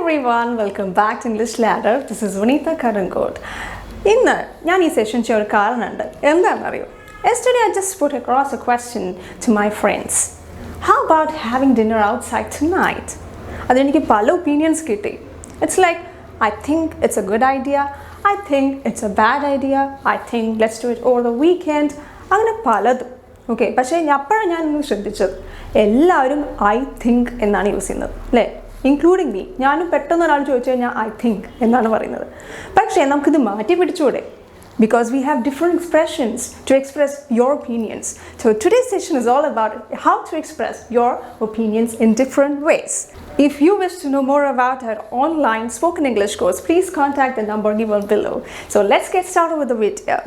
everyone, welcome back to English Ladder. This is Vanita Karangod. ഇന്ന് ഞാൻ ഈ session ചെയ്യാൻ ഒരു കാരണമുണ്ട്. എന്താണെന്നറിയോ? Yesterday I just put across a question to my friends. How about having dinner outside tonight? അതെനിക്ക് പല ഒപ്പീനിയൻസ് കിട്ടി. It's like, I think it's a good idea. I think it's a bad idea. I think let's do it over the weekend. അങ്ങനെ പലതും. Okay, പക്ഷേ അപ്പോഴാണ് ഞാനൊന്ന് ശ്രദ്ധിച്ചത്, എല്ലാവരും ഐ തിങ്ക് എന്നാണ് യൂസ് ചെയ്യുന്നത് അല്ലേ, ഇൻക്ലൂഡിങ് മീ. ഞാനും പെട്ടെന്ന് ഒരാൾ ചോദിച്ചു കഴിഞ്ഞാൽ ഐ തിങ്ക് എന്നാണ് പറയുന്നത്. പക്ഷേ നമുക്കിത് മാറ്റി പിടിച്ചുകൂടെ? Because we have different expressions to express your opinions. So today's session is all about how to express your opinions in different ways. If you wish to know more about our online spoken English course, please contact the number given below. So let's get started with the video.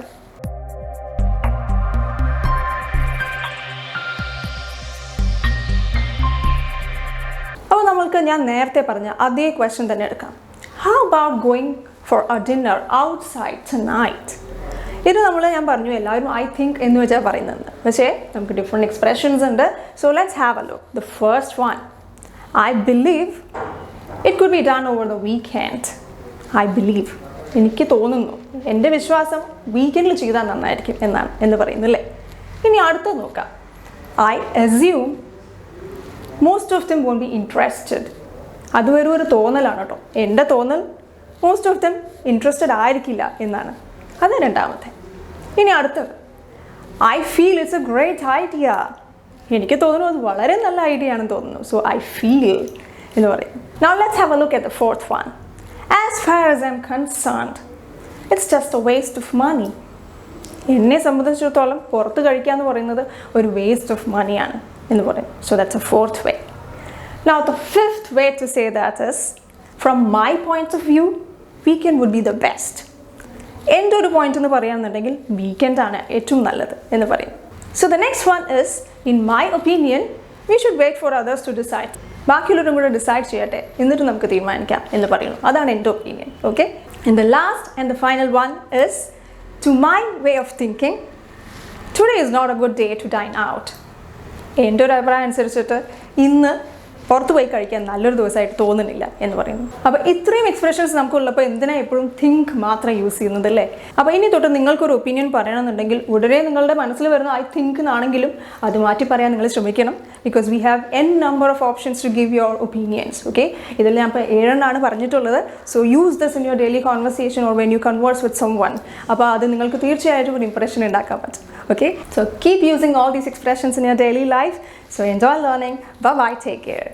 അപ്പോൾ നമ്മൾക്ക് ഞാൻ നേരത്തെ പറഞ്ഞ അതേ question തന്നെ എടുക്കാം. How about going for a dinner outside tonight? ഇത് ഞാൻ പറഞ്ഞു എല്ലാവരും ഐ തിങ്ക് എന്ന് വെച്ചാൽ പറയുന്നത്, പക്ഷേ നമുക്ക് ഡിഫറെൻറ്റ് എക്സ്പ്രഷൻസ് ഉണ്ട്. So let's have a look. The first one, I believe it could be done over the weekend. I believe, എനിക്ക് തോന്നുന്നു, എൻ്റെ വിശ്വാസം വീക്കെൻഡിൽ ചെയ്താൽ നന്നായിരിക്കും എന്ന് പറയുന്നു അല്ലേ. ഇനി അടുത്തത് നോക്കാം. I assume most of them won't be interested. അത് ഒരു തോന്നലാണ് കേട്ടോ, എൻ്റെ തോന്നൽ മോസ്റ്റ് ഓഫ് ദം ഇൻട്രസ്റ്റഡ് ആയിരിക്കില്ല എന്നാണ്. അത് രണ്ടാമത്തെ. ഇനി അടുത്തത്, I feel it's A great idea. എനിക്ക് തോന്നുന്നു അത് വളരെ നല്ല ഐഡിയ ആണെന്ന് തോന്നുന്നു. സോ ഐ ഫീൽ എന്ന് പറയും. Now let's have a look at the fourth one. As far as I am concerned it's just a waste of money. എന്നെ സംബന്ധിച്ചിടത്തോളം പുറത്ത് കഴിക്കുക എന്ന് പറയുന്നത് ഒരു വേസ്റ്റ് ഓഫ് മണിയാണ് എന്ന് പറയും. So that's a fourth way. Now the fifth way to say that is, from my point of view weekend would be the best. എൻ്റെ ഒരു പോയിന്റ് എന്ന് പറയുകയാണെന്നുണ്ടെങ്കിൽ വീക്കെൻഡാണ് ഏറ്റവും നല്ലത് എന്ന് പറയും. So the next one is, in my opinion we should wait for others to decide. ബാക്കിയുള്ളവരും കൂടെ ഡിസൈഡ് ചെയ്യട്ടെ, എന്നിട്ട് നമുക്ക് തീരുമാനിക്കാം എന്ന് പറയുന്നു. അതാണ് എൻ്റെ opinion. Okay, and the last and the final one is, to my way of thinking today is not a good day to dine out. എൻ്റെ ഒരു അഭിപ്രായം അനുസരിച്ചിട്ട് ഇന്ന് പുറത്ത് പോയി കഴിക്കാൻ നല്ലൊരു ദിവസമായിട്ട് തോന്നുന്നില്ല എന്ന് പറയുന്നു. അപ്പോൾ ഇത്രയും എക്സ്പ്രഷൻസ് നമുക്കുള്ളപ്പോൾ എന്തിനാണ് എപ്പോഴും തിങ്ക് മാത്രം യൂസ് ചെയ്യുന്നത് അല്ലേ? അപ്പോൾ ഇനി തൊട്ട് നിങ്ങൾക്കൊരു ഒപ്പീനിയൻ പറയണമെന്നുണ്ടെങ്കിൽ ഉടനെ നിങ്ങളുടെ മനസ്സിൽ വരുന്ന ഐ തിങ്ക് എന്നാണെങ്കിലും അത് മാറ്റി പറയാൻ നിങ്ങൾ ശ്രമിക്കണം. Because we have n number of options to give your opinions. Okay, ഇതിൽ ഞാൻ ഇപ്പോൾ 7 പറഞ്ഞിട്ടുള്ളത്. So use this in your daily conversation or when you converse with someone. അപ്പോൾ അത് നിങ്ങൾക്ക് തീർച്ചയായിട്ടും ഒരു ഇംപ്രഷൻ ഉണ്ടാക്കാൻ പറ്റും. Okay, so keep using all these expressions in your daily life. So enjoy learning. Bye bye, take care.